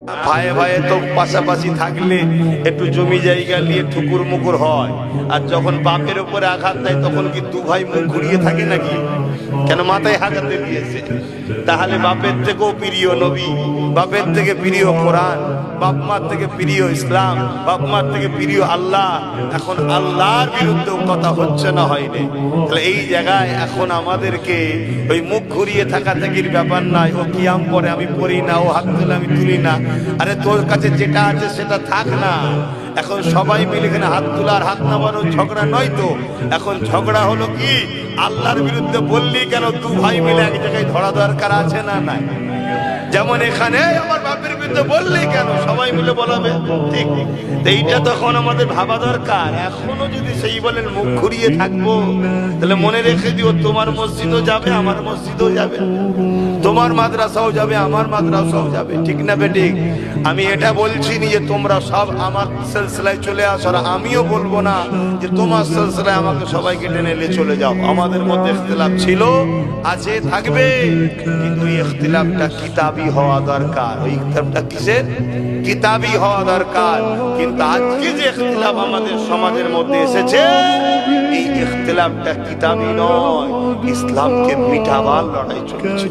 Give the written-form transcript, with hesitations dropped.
ভাইয়ে ভাইয়ে তো পাশাপাশি থাকলে একটু জমি জায়গা নিয়ে ঠুকুর মুকুর হয়, আর যখন বাপের উপরে আঘাত দেয় তখন কি দু ভাই মুখ ঘুরিয়ে থাকে নাকি? কেন মাথায় হাজাতে দিয়েছে? তাহলে বাপের থেকেও প্রিয় নবী, বাপের থেকে প্রিয় কোরআন, বাপ মার থেকে প্রিয় ইসলাম, বাপ মার থেকে প্রিয় আল্লাহ। এখন আল্লাহর বিরুদ্ধে কথা হচ্ছে না, হয়নি? তাহলে এই জায়গায় এখন আমাদেরকে ওই মুখ ঘুরিয়ে থাকা থাকির ব্যাপার নাই। ও কিয়াম পরে আমি পড়ি না, ও হাত তুলে আমি তুলি না। আরে তোর কাছে যেটা আছে সেটা থাক না। এখন সবাই মিলে এখানে হাত তোলার হাত নামানো ঝগড়া নয় তো। এখন ঝগড়া হলো কি, আল্লাহর বিরুদ্ধে বললি কেন? দু ভাই মিলে এক জায়গায় ধরা দরকার আছে না নাই? যেমন এখানে আমার বাপের বিরুদ্ধে বললি কেন, সবাই মিলে বলাবে, ঠিক? এইটা তখন আমাদের ভাবা দরকার। এখনো যদি সেই বলেন মুখ ঘুরিয়ে থাকবো, তাহলে মনে রেখে দিও, তোমার মসজিদও যাবে, আমার মসজিদও যাবে, তোমার মাদ্রাসাও যাবে, আমার মাদ্রাসাও যাবে, ঠিক না বেঠিক? আমি এটা বলছি না যে তোমরা সব আমার সিলসিলায় চলে আসো, আর আমিও বলবো না যে তোমার সিলসিলায় আমাকে সবাইকে টেনে নিয়ে চলে যাও। আমাদের মধ্যে ইখতিলাফ ছিল, আছে, থাকবে, কিন্তু এই ইখতিলাফটা কিতাবি হওয়া দরকার। ওই ইখতিলাফটা কিসের? কিতাবি হওয়া দরকার। কিন্তু আজকে যে ইখতিলাফ আমাদের সমাজের মধ্যে এসেছে, এই ইখতিলাফটা কিতাবি নয়, ইসলামকে মিটাবার লড়াই চলছে।